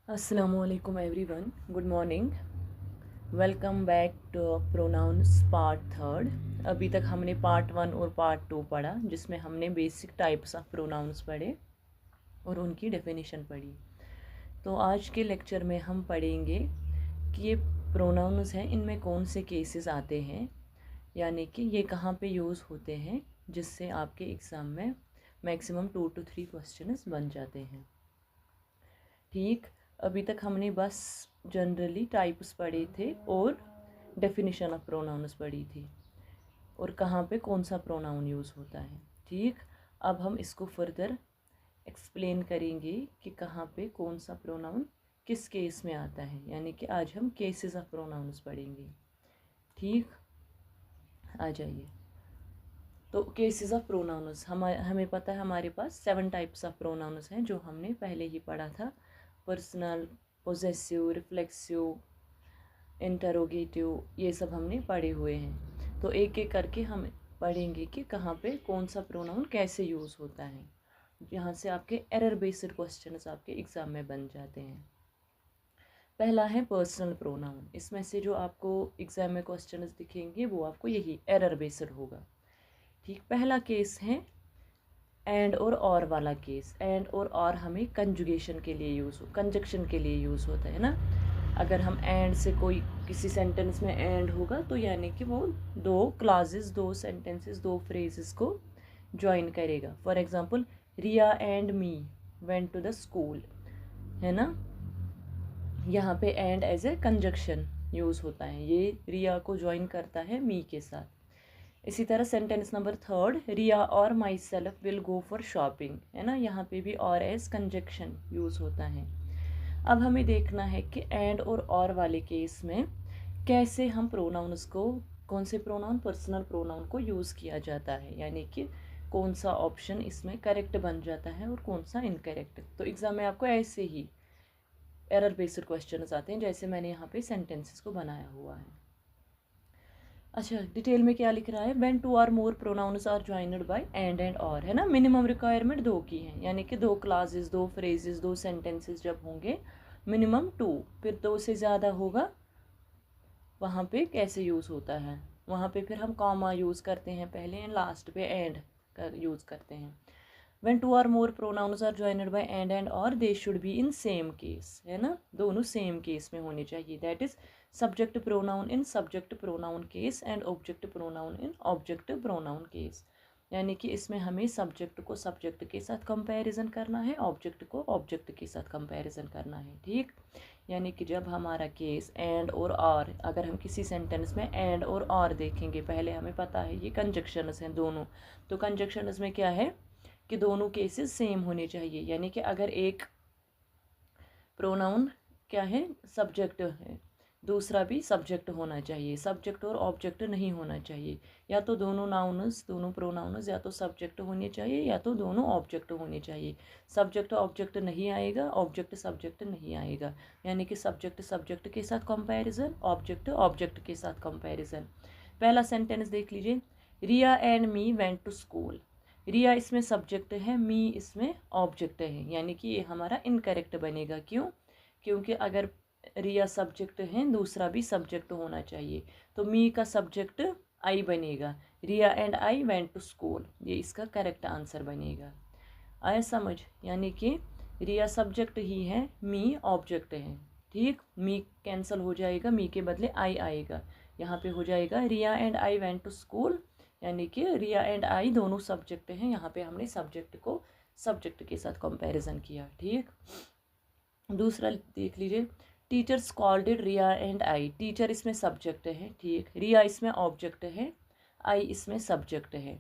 Assalamualaikum everyone. Good morning. Welcome back to pronouns part third. अभी तक हमने part one और पार्ट टू पढ़ा, जिसमें हमने बेसिक टाइप्स ऑफ प्रोनाउंस पढ़े और उनकी डेफिनेशन पढ़ी। तो आज के लेक्चर में हम पढ़ेंगे कि ये प्रोनाउंस हैं, इनमें कौन से केसेस आते हैं, यानी कि ये कहाँ पे यूज़ होते हैं, जिससे आपके एग्ज़ाम में मैक्सिमम 2 to 3 क्वेश्चंस बन जाते हैं। ठीक, अभी तक हमने बस जनरली टाइप्स पढ़े थे और डेफिनेशन ऑफ प्रोनाउंस पढ़ी थी और कहाँ पे कौन सा प्रोनाउन यूज़ होता है। ठीक, अब हम इसको फर्दर एक्सप्लेन करेंगे कि कहाँ पे कौन सा प्रोनाउन किस केस में आता है, यानी कि आज हम केसेस ऑफ प्रोनाउंस पढ़ेंगे। ठीक, आ जाइए। तो केसेस ऑफ प्रोनाउंस हमें पता है हमारे पास 7 टाइप्स ऑफ प्रोनाउंस हैं, जो हमने पहले ही पढ़ा था। पर्सनल, पोजेसिव, रिफ्लेक्सिव, इंटरोगेटिव, ये सब हमने पढ़े हुए हैं। तो एक एक करके हम पढ़ेंगे कि कहाँ पे कौन सा प्रोनाउन कैसे यूज़ होता है, यहाँ से आपके एरर बेस्ड क्वेश्चंस आपके एग्ज़ाम में बन जाते हैं। पहला है पर्सनल प्रोनाउन। इसमें से जो आपको एग्ज़ाम में क्वेश्चंस दिखेंगे वो आपको यही एरर बेस्ड होगा। ठीक, पहला केस है एंड और वाला केस। एंड और हमें कंजुगेशन के लिए कंजक्शन के लिए यूज़ होता है ना। अगर हम एंड से कोई किसी सेंटेंस में एंड होगा तो यानी कि वो दो क्लासेस, दो सेंटेंसेस, दो फ्रेजेस को ज्वाइन करेगा। For example, Riya and me went to the school, है ना। यहाँ पे and as a conjunction use होता है, ये रिया को ज्वाइन करता है मी के साथ। इसी तरह सेंटेंस नंबर थर्ड, रिया और myself will go for shopping, है ना। यहाँ पे भी और एज कंजक्शन यूज़ होता है। अब हमें देखना है कि एंड और वाले केस में कैसे हम प्रोनाउंस को, कौन से प्रोनाउन, पर्सनल प्रोनाउन को यूज़ किया जाता है, यानी कि कौन सा ऑप्शन इसमें करेक्ट बन जाता है और कौन सा इनकरेक्ट। तो एग्ज़ाम में आपको ऐसे ही एरर बेस्ड क्वेश्चन आते हैं, जैसे मैंने यहाँ पे सेंटेंसेस को बनाया हुआ है। अच्छा, डिटेल में क्या लिख रहा है, when two are more pronouns are joined by and और, है ना। मिनिमम रिक्वायरमेंट 2 की है, यानी कि 2 क्लासेस, 2 फ्रेजेस, 2 सेंटेंसेस जब होंगे, मिनिमम 2। फिर 2 से ज़्यादा होगा, वहाँ पे कैसे यूज़ होता है, वहाँ पे फिर हम कॉमा यूज़ करते हैं पहले एंड लास्ट पे एंड कर यूज़ करते हैं। When two are more pronouns are joined by and और they should be in same case, है ना। दोनों सेम केस में होने चाहिए। That is subject pronoun in subject pronoun case and object pronoun in object pronoun case, यानी कि इसमें हमें सब्जेक्ट को सब्जेक्ट के साथ कंपैरिजन करना है, ऑब्जेक्ट को ऑब्जेक्ट के साथ कंपैरिजन करना है। ठीक, यानी कि जब हमारा केस एंड और आर, अगर हम किसी सेंटेंस में एंड और आर देखेंगे, पहले हमें पता है ये कंजक्शंस हैं दोनों। तो कंजक्शंस में क्या है कि दोनों केसेस सेम होने चाहिए, यानी कि अगर एक प्रोनाउन क्या है, सब्जेक्ट है, दूसरा भी सब्जेक्ट होना चाहिए, सब्जेक्ट और ऑब्जेक्ट नहीं होना चाहिए। या तो दोनों नाउन्स, दोनों प्रोनाउन्स या तो सब्जेक्ट होने चाहिए या तो दोनों ऑब्जेक्ट होने चाहिए। सब्जेक्ट ऑब्जेक्ट नहीं आएगा, ऑब्जेक्ट सब्जेक्ट नहीं आएगा, यानी कि सब्जेक्ट सब्जेक्ट के साथ कंपैरिजन, ऑब्जेक्ट ऑब्जेक्ट के साथ कंपैरिजन। पहला सेंटेंस देख लीजिए, Riya and me went to school. Riya इसमें सब्जेक्ट है, मी इसमें ऑब्जेक्ट है, यानी कि ये हमारा इनकरेक्ट बनेगा। क्यों? क्योंकि अगर रिया सब्जेक्ट है, दूसरा भी सब्जेक्ट होना चाहिए, तो मी का सब्जेक्ट आई बनेगा। Riya and I went to school, ये इसका करेक्ट आंसर बनेगा। आया समझ, यानी कि रिया सब्जेक्ट ही है, मी ऑब्जेक्ट है। ठीक, मी कैंसिल हो जाएगा, मी के बदले आई आएगा, यहाँ पे हो जाएगा Riya and I went to school, यानी कि रिया एंड आई दोनों सब्जेक्ट हैं, यहाँ पे हमने सब्जेक्ट को सब्जेक्ट के साथ कंपैरिजन किया। ठीक, दूसरा देख लीजिए, teacher scolded Riya and I. Teacher इसमें सब्जेक्ट है, ठीक, रिया इसमें ऑब्जेक्ट है, आई इसमें सब्जेक्ट है।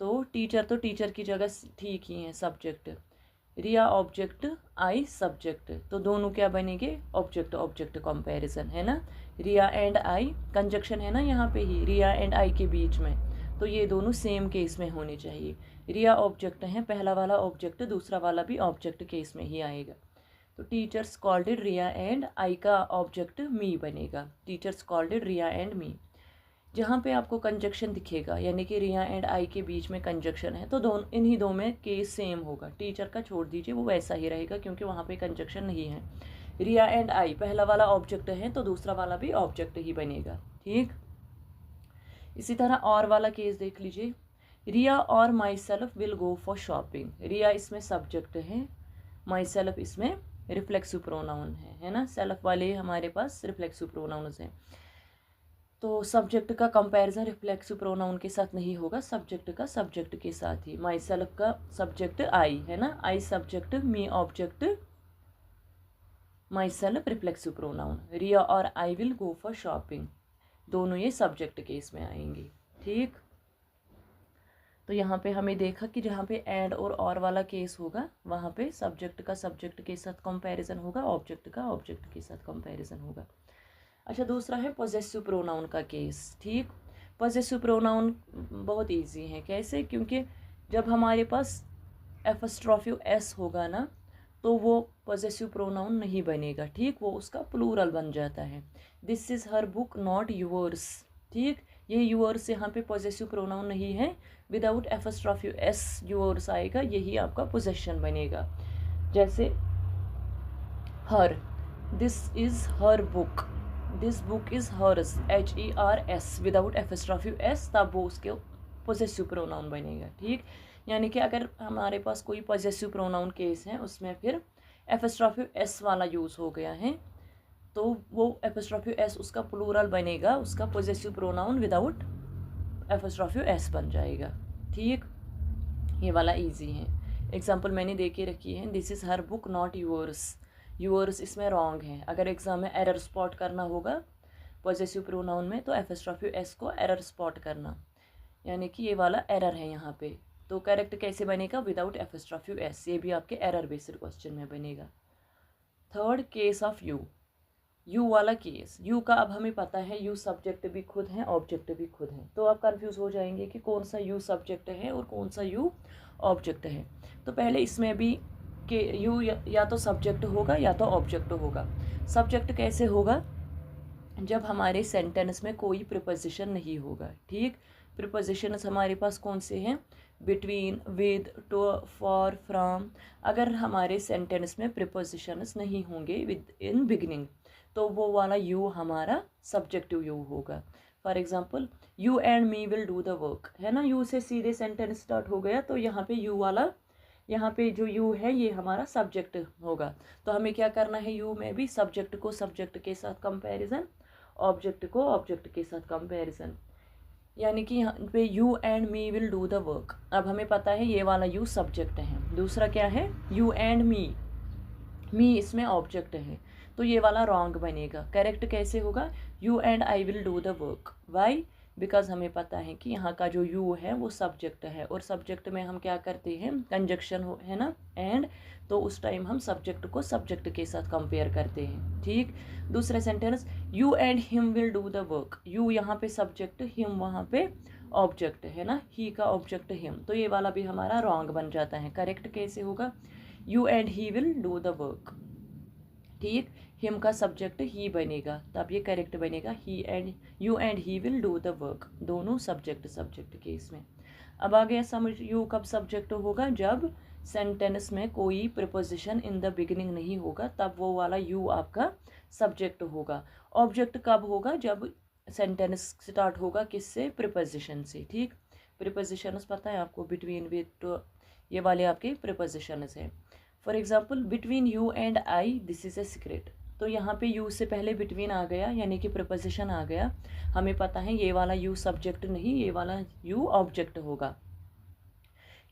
तो टीचर की जगह ठीक ही है, subject. Riya object, I subject, तो दोनों क्या बनेंगे, ऑब्जेक्ट ऑब्जेक्ट कंपैरिजन, है ना। रिया एंड आई कंजक्शन है ना यहाँ पे ही, रिया एंड आई के बीच में, तो ये दोनों सेम केस में होने चाहिए। रिया ऑब्जेक्ट है, पहला वाला ऑब्जेक्ट, दूसरा वाला भी ऑब्जेक्ट केस में ही आएगा। तो टीचर्स कॉल्डेड रिया एंड आई का ऑब्जेक्ट मी बनेगा, टीचर्स कॉल्डेड रिया एंड मी। जहाँ पे आपको कंजक्शन दिखेगा, यानी कि रिया एंड आई के बीच में कंजक्शन है, तो दोनों, इन्हीं दो में केस सेम होगा। टीचर का छोड़ दीजिए, वो वैसा ही रहेगा क्योंकि वहाँ पे कंजक्शन नहीं है। रिया एंड आई, पहला वाला ऑब्जेक्ट है तो दूसरा वाला भी ऑब्जेक्ट ही बनेगा। ठीक, इसी तरह और वाला केस देख लीजिए, रिया और myself will go for shopping. Riya इसमें सब्जेक्ट है, माई सेल्फ इसमें रिफ्लेक्सिव प्रोनाउन है ना, सेल्फ वाले हमारे पास रिफ्लेक्सिव प्रोनाउन्स हैं। तो सब्जेक्ट का कंपैरिजन रिफ्लेक्सिव प्रोनाउन के साथ नहीं होगा, सब्जेक्ट का सब्जेक्ट के साथ ही। माई सेल्फ का सब्जेक्ट आई है ना, I subject, me object, myself reflexive pronoun. Riya और I will go for shopping, दोनों ये सब्जेक्ट केस में आएंगे। ठीक, तो यहाँ पे हमें देखा कि जहाँ पे एंड और वाला केस होगा वहाँ पे सब्जेक्ट का सब्जेक्ट के साथ कंपैरिजन होगा, ऑब्जेक्ट का ऑब्जेक्ट के साथ कंपैरिजन होगा। अच्छा, दूसरा है पॉजेसिव प्रोनाउन का केस। ठीक, पॉजेसिव प्रोनाउन बहुत इजी है। कैसे? क्योंकि जब हमारे पास एपॉस्ट्रोफी एस होगा ना तो वो पॉजेसिव प्रोनाउन नहीं बनेगा। ठीक, वो उसका प्लूरल बन जाता है। This is her book not yours. ठीक, ये योर्स यहाँ पे पॉजेसिव प्रोनाउन नहीं है, विदाउट एपॉस्ट्रोफी एस योर्स आएगा, यही आपका पोजेशन बनेगा। जैसे her, this is her book, this book is hers, HERS, without apostrophe s, तब वो उसके पॉजेसिव प्रोनाउन बनेगा। ठीक, यानी कि अगर हमारे पास कोई पॉजेसिव प्रोनाउन केस है उसमें फिर एपॉस्ट्रोफी एस वाला यूज़ हो गया है तो वो एपॉस्ट्रोफी एस उसका प्लूरल बनेगा, उसका possessive pronoun without apostrophe S बन जाएगा। ठीक, ये वाला इजी है। एग्जांपल मैंने दे के रखी है, this is her book not yours. Yours इसमें रॉन्ग है। अगर एग्जाम में एरर स्पॉट करना होगा पॉजेसिव प्रोनाउन में तो एपॉस्ट्रोफी एस को एरर स्पॉट करना, यानी कि ये वाला एरर है यहाँ पे। तो करेक्ट कैसे बनेगा? विदाउट एपॉस्ट्रोफी एस, ये भी आपके एरर बेस्ड क्वेश्चन में बनेगा। Third, case of you, you वाला केस। यू का अब हमें पता है यू सब्जेक्ट भी खुद है, ऑब्जेक्ट भी खुद है, तो आप कंफ्यूज हो जाएंगे कि कौन सा यू सब्जेक्ट है और कौन सा यू ऑब्जेक्ट है। तो पहले इसमें भी कि यू या तो सब्जेक्ट होगा या तो ऑब्जेक्ट होगा। सब्जेक्ट कैसे होगा? जब हमारे सेंटेंस में कोई प्रिपोजिशन नहीं होगा। ठीक, प्रिपोजिशंस हमारे पास कौन से हैं? Between, with, to, for, from. अगर हमारे सेंटेंस में प्रिपोजिशंस नहीं होंगे विद इन बिगिनिंग तो वो वाला यू हमारा सब्जेक्टिव यू होगा। For example, you and me will do the work, है ना, यू से सीधे सेंटेंस स्टार्ट हो गया तो यहाँ पे यू वाला, यहाँ पे जो यू है ये हमारा सब्जेक्ट होगा। तो हमें क्या करना है? यू में भी सब्जेक्ट को सब्जेक्ट के साथ कंपैरिजन, ऑब्जेक्ट को ऑब्जेक्ट के साथ कंपैरिजन, यानी कि यहाँ पे you and me will do the work. अब हमें पता है ये वाला यू सब्जेक्ट है। दूसरा क्या है? यू एंड मी, मी इसमें ऑब्जेक्ट है, तो ये वाला रॉन्ग बनेगा। करेक्ट कैसे होगा? You and I will do the work. Why? Because हमें पता है कि यहाँ का जो यू है वो सब्जेक्ट है और सब्जेक्ट में हम क्या करते हैं? कंजक्शन हो, है ना, एंड, तो उस टाइम हम सब्जेक्ट को सब्जेक्ट के साथ कंपेयर करते हैं। ठीक, दूसरा sentence, you and him will do the work. You यहाँ पे सब्जेक्ट, हिम वहाँ पे ऑब्जेक्ट है ना, ही का ऑब्जेक्ट हिम, तो ये वाला भी हमारा रॉन्ग बन जाता है। करेक्ट कैसे होगा? You and he will do the work. ठीक, हिम का सब्जेक्ट ही बनेगा तब ये करेक्ट बनेगा। He and, you and he will do the work, दोनों सब्जेक्ट सब्जेक्ट के इसमें। अब आ गया समझ, यू कब सब्जेक्ट होगा? जब सेंटेंस में कोई प्रिपोजिशन इन द बिगिनिंग नहीं होगा, तब वो वाला यू आपका सब्जेक्ट होगा। ऑब्जेक्ट कब होगा? जब सेंटेंस स्टार्ट होगा किससे? प्रिपोजिशन से। ठीक, प्रिपोजिशंस पता है आपको, बिटवीन, विद, टू, ये वाले आपके प्रिपोजिशंस हैं। For example, between you and I this is a secret, तो यहाँ पे यू से पहले बिटवीन आ गया, यानी कि प्रिपोजिशन आ गया। हमें पता है ये वाला यू सब्जेक्ट नहीं, ये वाला यू ऑब्जेक्ट होगा।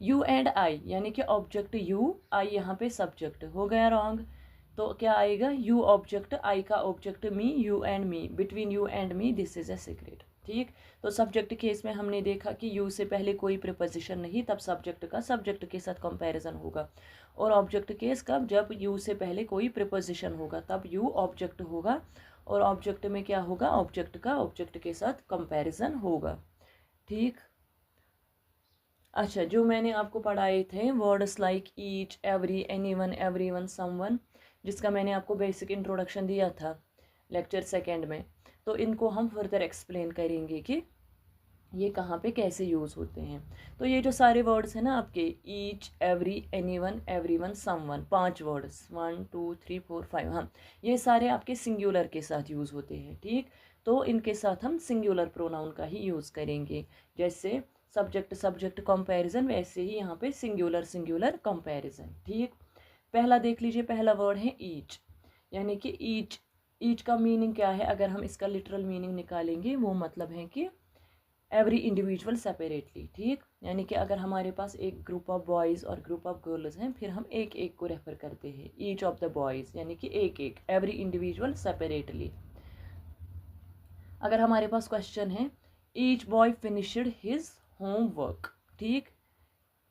यू एंड आई यानी कि ऑब्जेक्ट यू, आई यहाँ पे सब्जेक्ट हो गया रॉन्ग, तो क्या आएगा? यू ऑब्जेक्ट, आई का object me, you and me, between you and me this is a secret. ठीक, तो सब्जेक्ट केस में हमने देखा कि यू से पहले कोई प्रिपोजिशन नहीं, तब सब्जेक्ट का सब्जेक्ट के साथ कंपैरिजन होगा। और ऑब्जेक्ट केस कब? जब यू से पहले कोई प्रिपोजिशन होगा, तब यू ऑब्जेक्ट होगा। और ऑब्जेक्ट में क्या होगा? ऑब्जेक्ट का ऑब्जेक्ट के साथ कंपैरिजन होगा। ठीक, अच्छा, जो मैंने आपको पढ़ाए थे words like each, every, anyone, everyone, someone, जिसका मैंने आपको बेसिक इंट्रोडक्शन दिया था लेक्चर सेकंड में, तो इनको हम फर्दर एक्सप्लेन करेंगे कि ये कहाँ पे कैसे यूज़ होते हैं। तो ये जो सारे वर्ड्स हैं ना आपके, each, every, anyone, everyone, someone, 5 words, 1 2 3 4 5, हाँ, ये सारे आपके सिंगुलर के साथ यूज़ होते हैं। ठीक, तो इनके साथ हम सिंगुलर प्रोनाउन का ही यूज़ करेंगे। जैसे सब्जेक्ट सब्जेक्ट कंपैरिजन, वैसे ही यहाँ पे सिंगुलर सिंगुलर कंपैरिजन। ठीक, पहला देख लीजिए, पहला वर्ड है ईच, यानी कि ईच। ईच का मीनिंग क्या है? अगर हम इसका लिटरल मीनिंग निकालेंगे, वो मतलब है कि एवरी इंडिविजुअल सेपरेटली। ठीक, यानी कि अगर हमारे पास एक ग्रुप ऑफ बॉयज़ और ग्रुप ऑफ गर्ल्स हैं, फिर हम एक एक को रेफर करते हैं, ईच ऑफ द बॉयज़, यानी कि एक एक, एवरी इंडिविजुअल सेपरेटली। अगर हमारे पास क्वेश्चन है, each boy finished his homework. ठीक,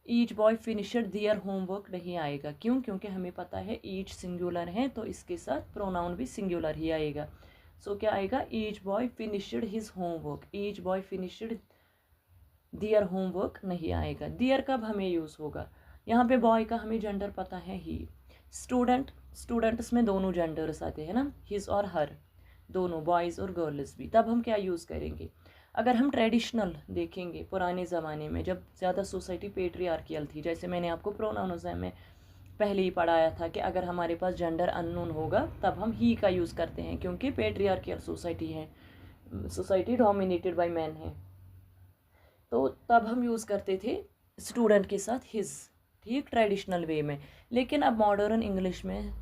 each boy finished their homework नहीं आएगा। क्यों? क्योंकि हमें पता है ईच सिंगुलर है, तो इसके साथ प्रोनाउन भी सिंगुलर ही आएगा। सो क्या आएगा? Each boy finished his homework. Each boy finished their homework नहीं आएगा। दियर कब हमें यूज़ होगा? यहाँ पे बॉय का हमें जेंडर पता है ही। स्टूडेंट, स्टूडेंट्स में दोनों जेंडर्स आते हैं ना, हिज और हर, दोनों बॉयज़ और गर्ल्स भी। तब हम क्या यूज़ करेंगे? अगर हम ट्रेडिशनल देखेंगे, पुराने ज़माने में जब ज़्यादा सोसाइटी पेट्रियार्कियल थी, जैसे मैंने आपको प्रोनाउंस में पहले ही पढ़ाया था कि अगर हमारे पास जेंडर अननोन होगा तब हम ही का यूज़ करते हैं, क्योंकि पेट्रियार्कियल सोसाइटी है, सोसाइटी डोमिनेटेड बाय मैन है। तो तब हम यूज़ करते थे स्टूडेंट के साथ हिज। ठीक, ट्रेडिशनल वे में। लेकिन अब मॉडर्न इंग्लिश में,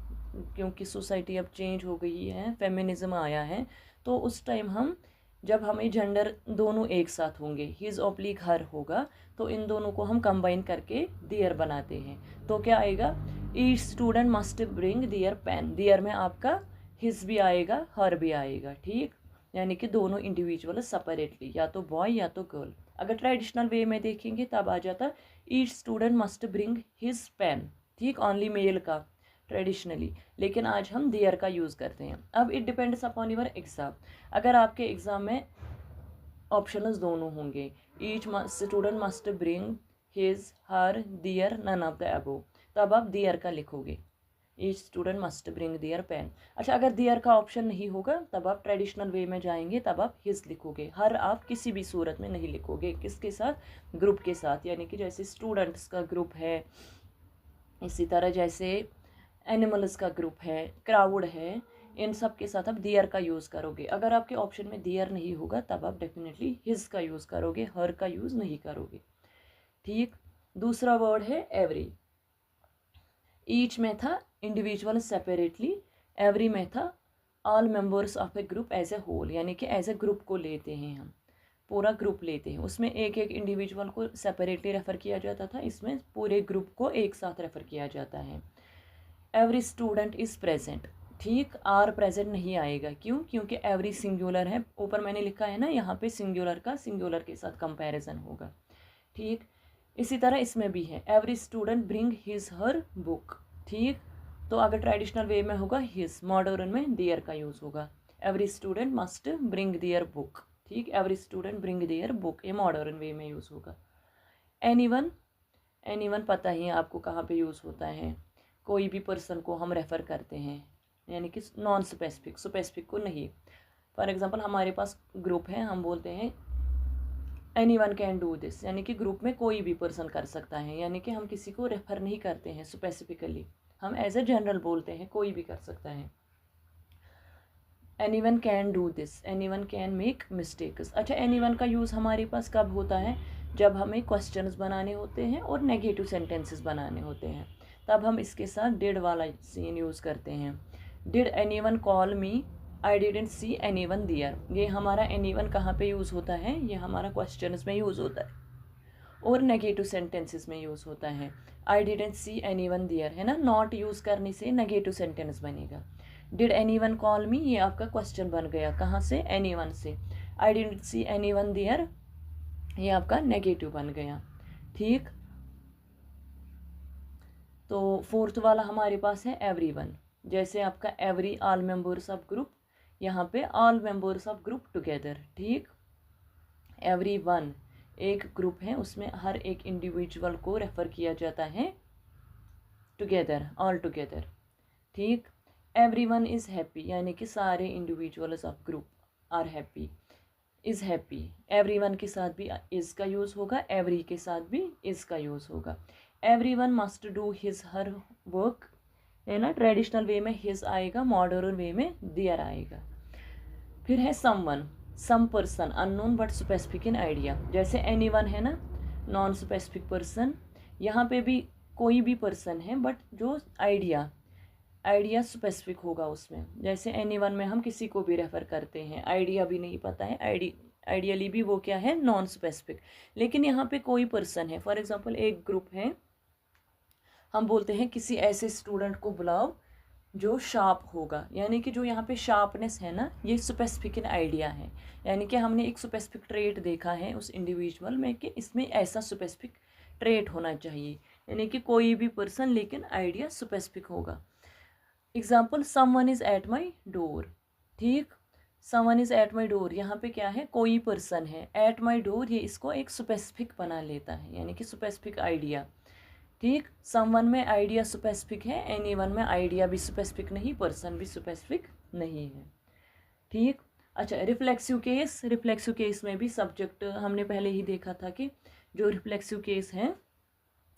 क्योंकि सोसाइटी अब चेंज हो गई है, फेमिनिज्म आया है, तो उस टाइम हम, जब हमें जेंडर दोनों एक साथ होंगे, हिज ऑब्लिक हर होगा, तो इन दोनों को हम कंबाइन करके दियर बनाते हैं। तो क्या आएगा? Each student must bring their pen. दियर में आपका हिज भी आएगा, हर भी आएगा। ठीक, यानी कि दोनों इंडिविजुअल सेपरेटली, या तो बॉय या तो गर्ल। अगर ट्रेडिशनल वे में देखेंगे तब आ जाता each student must bring his pen. ठीक, ओनली मेल का ट्रेडिशनली। लेकिन आज हम देयर का यूज़ करते हैं। अब it depends upon your exam. अगर आपके एग्जाम में ऑप्शनल्स दोनों होंगे, each student must bring his, her, their, none of the above, तब आप दियर का लिखोगे, each student must bring their pen. अच्छा, अगर दियर का ऑप्शन नहीं होगा तब आप ट्रेडिशनल वे में जाएंगे, तब आप हिज लिखोगे। हर आप किसी भी सूरत में नहीं लिखोगे। किसके साथ? ग्रुप के साथ, यानी कि जैसे स्टूडेंट्स का ग्रुप है, इसी तरह जैसे एनिमल्स का ग्रुप है, क्राउड है, इन सब के साथ आप दियर का यूज़ करोगे। अगर आपके ऑप्शन में दियर नहीं होगा तब आप डेफिनेटली हिज का यूज़ करोगे, हर का यूज़ नहीं करोगे। ठीक, दूसरा वर्ड है एवरी। ईच में था इंडिविजुअल सेपरेटली, एवरी में था all members of a group as a whole, यानी कि एज ए ग्रुप को लेते हैं हम, पूरा ग्रुप लेते हैं। उसमें एक एक इंडिविजुअल को सेपरेटली रेफ़र किया जाता था, इसमें पूरे ग्रुप को एक साथ रेफ़र किया जाता है। Every student is present. ठीक, आर प्रेजेंट नहीं आएगा। क्यों? क्योंकि एवरी सिंगुलर है, ऊपर मैंने लिखा है ना, यहाँ पे सिंगुलर का सिंगुलर के साथ कंपैरिजन होगा। ठीक, इसी तरह इसमें भी है, एवरी स्टूडेंट ब्रिंग हिज हर बुक। ठीक, तो अगर ट्रेडिशनल वे में होगा हिज, मॉडर्न में दियर का यूज़ होगा। एवरी स्टूडेंट मस्ट ब्रिंग दियर बुक। ठीक, एवरी स्टूडेंट ब्रिंग दियर बुक, ये मॉडर्न वे में यूज़ होगा। एनीवन, एनीवन पता ही है आपको कहाँ पे यूज़ होता है, कोई भी पर्सन को हम रेफ़र करते हैं, यानी कि नॉन स्पेसिफिक, स्पेसिफिक को नहीं। फॉर एग्जांपल हमारे पास ग्रुप है, हम बोलते हैं एनीवन कैन डू दिस, यानी कि ग्रुप में कोई भी पर्सन कर सकता है, यानी कि हम किसी को रेफ़र नहीं करते हैं स्पेसिफिकली, हम एज ए जनरल बोलते हैं, कोई भी कर सकता है। Anyone can do this, anyone can make mistakes. अच्छा, एनीवन का यूज़ हमारे पास कब होता है? जब हमें क्वेश्चंस बनाने होते हैं और नेगेटिव सेंटेंसेस बनाने होते हैं, तब हम इसके साथ डिड वाला सीन यूज़ करते हैं। Did anyone call me, I didn't see anyone there. ये हमारा एनीवन कहाँ पे यूज़ होता है? ये हमारा क्वेश्चंस में यूज़ होता है और नेगेटिव सेंटेंसेस में यूज़ होता है। आई डिडेंट सी एनीवन दियर है ना, नॉट यूज़ करने से नेगेटिव सेंटेंस बनेगा। डिड एनीवन कॉल मी, ये आपका क्वेश्चन बन गया, कहाँ से? एनीवन से। आई डिडेंट सी एनीवन दियर, ये आपका नेगेटिव बन गया। ठीक, तो फोर्थ वाला हमारे पास है एवरीवन। जैसे आपका every, all members of group, यहाँ पे all members of group together. ठीक, एवरीवन एक ग्रुप है, उसमें हर एक इंडिविजुअल को रेफर किया जाता है टुगेदर, ऑल टुगेदर। ठीक, एवरीवन इज़ हैप्पी, यानी कि सारे individuals of group are happy. Is happy, everyone के साथ भी इज़ का यूज़ होगा, एवरी के साथ भी इज़ का यूज़ होगा। Everyone must do his her work, है ना, ट्रेडिशनल वे में हिज आएगा, मॉडर्न वे में देयर आएगा। फिर है someone, some person, unknown but specific in idea, जैसे एनीवन है ना, नॉन स्पेसिफिक पर्सन। यहाँ पे भी कोई भी पर्सन है बट जो आइडिया स्पेसिफिक होगा उसमें, जैसे एनीवन में हम किसी को भी रेफर करते हैं, आइडिया भी नहीं पता है, आइडियली भी वो क्या है, नॉन स्पेसिफिक। लेकिन यहाँ पे कोई पर्सन है, फॉर एग्जांपल एक ग्रुप है, हम बोलते हैं किसी ऐसे स्टूडेंट को बुलाओ जो शार्प होगा, यानी कि जो यहाँ पे शार्पनेस है ना, ये स्पेसिफिक इन आइडिया है, यानी कि हमने एक स्पेसिफिक ट्रेट देखा है उस इंडिविजुअल में कि इसमें ऐसा स्पेसिफिक ट्रेट होना चाहिए, यानी कि कोई भी पर्सन लेकिन आइडिया स्पेसिफिक होगा। Example, someone is at my door, ठीक, someone is at my door, यहाँ पे क्या है, कोई पर्सन है, एट माई डोर ये इसको एक स्पेसिफिक बना लेता है, यानी कि स्पेसिफिक आइडिया, ठीक। समवन में आइडिया स्पेसिफिक है, एनीवन में आइडिया भी स्पेसिफिक नहीं, पर्सन भी स्पेसिफिक नहीं है, ठीक। अच्छा, रिफ्लेक्सिव केस में भी सब्जेक्ट हमने पहले ही देखा था कि जो रिफ्लेक्सिव केस है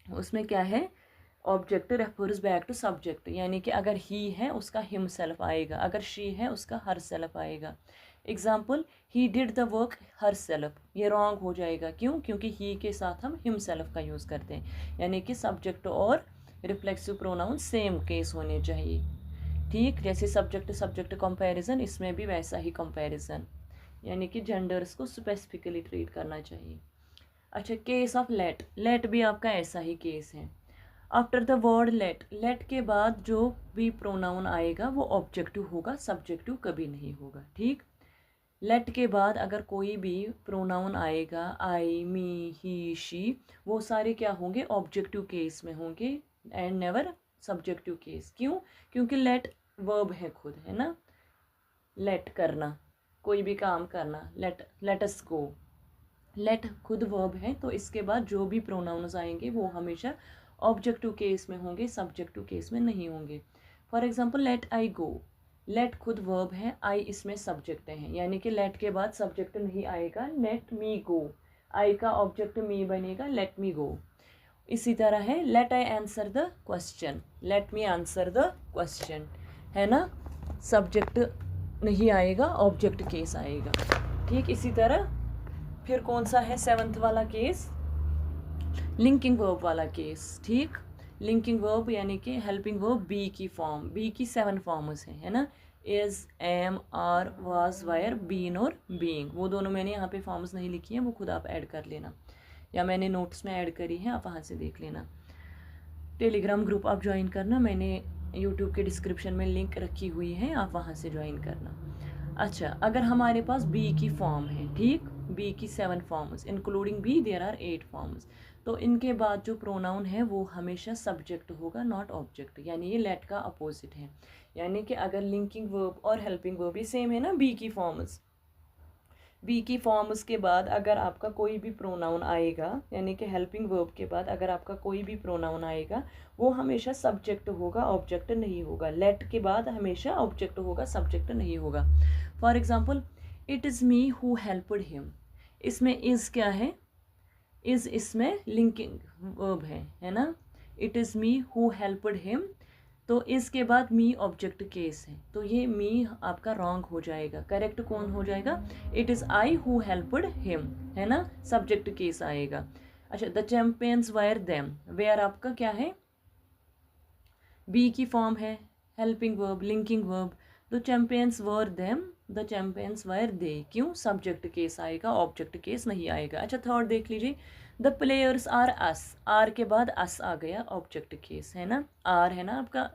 उसमें क्या है, object refers back to subject, यानी कि अगर ही है उसका हिम सेल्फ आएगा, अगर शी है उसका हर सेल्फ आएगा। Example, he did the work her self, ये रॉन्ग हो जाएगा, क्यों, क्योंकि ही के साथ हम हिम सेल्फ का यूज़ करते हैं, यानी कि सब्जेक्ट और रिफ्लेक्सिव प्रोनाउन सेम केस होने चाहिए, ठीक। जैसे सब्जेक्ट कंपैरिजन, इसमें भी वैसा ही कंपैरिजन, यानी कि जेंडर्स को स्पेसिफिकली ट्रीट करना चाहिए। अच्छा, केस ऑफ लेट भी आपका ऐसा ही केस है। आफ्टर द वर्ड लेट के बाद जो भी प्रोनाउन आएगा वो ऑब्जेक्टिव होगा, सब्जेक्टिव कभी नहीं होगा, ठीक। लेट के बाद अगर कोई भी प्रोनाउन आएगा, आई, मी, ही, शी, वो सारे क्या होंगे, ऑब्जेक्टिव केस में होंगे एंड नेवर सब्जेक्टिव केस। क्यों, क्योंकि लेट वर्ब है खुद, है ना, लेट करना, कोई भी काम करना, लेट अस गो, लेट खुद वर्ब है, तो इसके बाद जो भी प्रोनाउंस आएंगे वो हमेशा ऑब्जेक्टिव केस में होंगे, सब्जेक्टिव केस में नहीं होंगे। For example, let I go, let खुद वर्ब है, आई इसमें सब्जेक्ट है, यानी कि लेट के बाद सब्जेक्ट नहीं आएगा, लेट मी गो, आई का ऑब्जेक्ट मी बनेगा, लेट मी गो। इसी तरह है, let I answer the question, let me answer the question, है ना, सब्जेक्ट नहीं आएगा, ऑब्जेक्ट केस आएगा, ठीक। इसी तरह फिर कौन सा है, 7th वाला केस, लिंकिंग वर्ब वाला केस, ठीक। लिंकिंग वर्ब यानी कि हेल्पिंग वर्ब बी की फॉर्म, बी की 7 फॉर्म्स हैं, है ना, is, am, are, was, were, been और बीइंग। वो दोनों मैंने यहाँ पे फॉर्म्स नहीं लिखी हैं, वो खुद आप ऐड कर लेना, या मैंने नोट्स में ऐड करी है, आप वहाँ से देख लेना। टेलीग्राम ग्रुप आप ज्वाइन करना, मैंने यूट्यूब के डिस्क्रिप्शन में लिंक रखी हुई है, आप वहाँ से ज्वाइन करना। अच्छा, अगर हमारे पास बी की फॉर्म है, ठीक, बी की 7 forms including be there are 8 forms, तो इनके बाद जो प्रोनाउन है वो हमेशा सब्जेक्ट होगा, नॉट ऑब्जेक्ट, यानी ये लेट का अपोजिट है। यानी कि अगर लिंकिंग वर्ब और हेल्पिंग वर्ब भी सेम है ना, बी की फॉर्म्स के बाद अगर आपका कोई भी प्रोनाउन आएगा, यानी कि हेल्पिंग वर्ब के बाद अगर आपका कोई भी प्रोनाउन आएगा वो हमेशा सब्जेक्ट होगा, ऑब्जेक्ट नहीं होगा। लेट के बाद हमेशा ऑब्जेक्ट होगा, सब्जेक्ट नहीं होगा। For example, it is me who helped him, इसमें इज़ क्या है, इज़ इसमें लिंकिंग वर्ब है ना, it is me who helped him, तो इसके बाद मी ऑब्जेक्ट केस है, तो ये मी आपका रॉन्ग हो जाएगा, करेक्ट कौन हो जाएगा, it is I who helped him, है ना, सब्जेक्ट केस आएगा। अच्छा, the champions were them, were आपका क्या है, बी की फॉर्म है, helping verb, linking verb, the champions were them, the champions were they, क्यों, सब्जेक्ट केस आएगा, ऑब्जेक्ट केस नहीं आएगा। अच्छा, थर्ड देख लीजिए, the players are us, are के बाद अस आ गया, ऑब्जेक्ट केस है ना, आर है ना आपका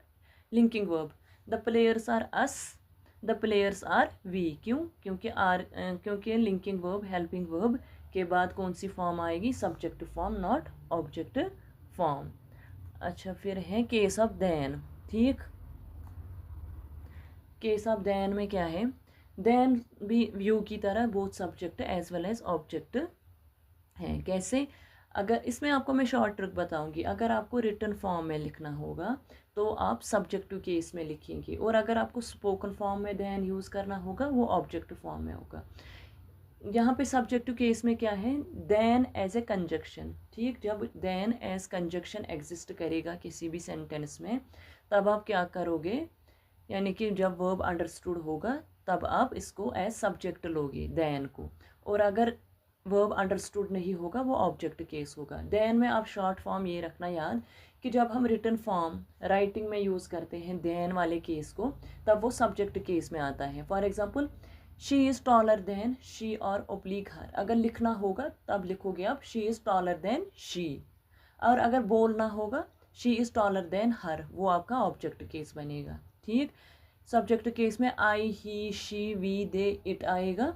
linking verb, the players are us, the players are we, क्यों, क्योंकि लिंकिंग वर्ब, हेल्पिंग वर्ब के बाद कौन सी फॉर्म आएगी, subject form, not object form. अच्छा, फिर है केस ऑफ देन, ठीक, केस ऑफ देन में क्या है, देन भी व्यू की तरह both subject as well as object हैं। कैसे, अगर इसमें आपको मैं शॉर्ट ट्रिक बताऊंगी, अगर आपको रिटन फॉर्म में लिखना होगा तो आप सब्जेक्टिव केस में लिखेंगे, और अगर आपको स्पोकन फॉर्म में देन यूज़ करना होगा वो ऑब्जेक्ट फॉर्म में होगा। यहाँ पे सब्जेक्टिव केस में क्या है, देन एज ए कंजक्शन। ठीक, जब देन एज कंजक्शन एग्जिस्ट करेगा किसी भी सेंटेंस में, तब आप क्या करोगे, यानी कि जब वर्ब अंडरस्टूड होगा तब आप इसको एज सब्जेक्ट लोगे देन को। और अगर वर्ब अंडरस्टूड नहीं होगा वो ऑब्जेक्ट केस होगा। देन में आप शॉर्ट फॉर्म ये रखना याद कि जब हम रिटन फॉर्म राइटिंग में यूज़ करते हैं देन वाले केस को, तब वो सब्जेक्ट केस में आता है। For example, she is taller than she और ओब्लिक हर, अगर लिखना होगा तब लिखोगे आप she is taller than she. और अगर बोलना होगा she is taller than her, वो आपका ऑब्जेक्ट केस बनेगा। ठीक, सब्जेक्ट केस में I he she we they it आएगा।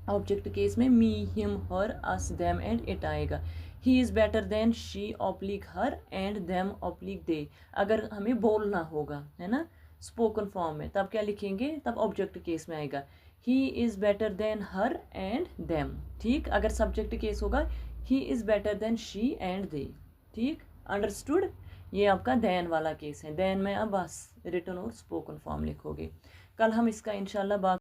ऑब्जेक्ट केस में me him her us them and it आएगा। He is better than she oblique her and them oblique दे, अगर हमें बोलना होगा, है ना, स्पोकन फॉर्म में, तब क्या लिखेंगे, तब ऑब्जेक्ट केस में आएगा he is better then her and them. ठीक, अगर सब्जेक्ट केस होगा ही is better than she and they. ठीक, अंडरस्टूड। ये आपका देन वाला केस है। देन में अब बस रिटन और स्पोकन फॉर्म लिखोगे। कल हम इसका इंशाल्लाह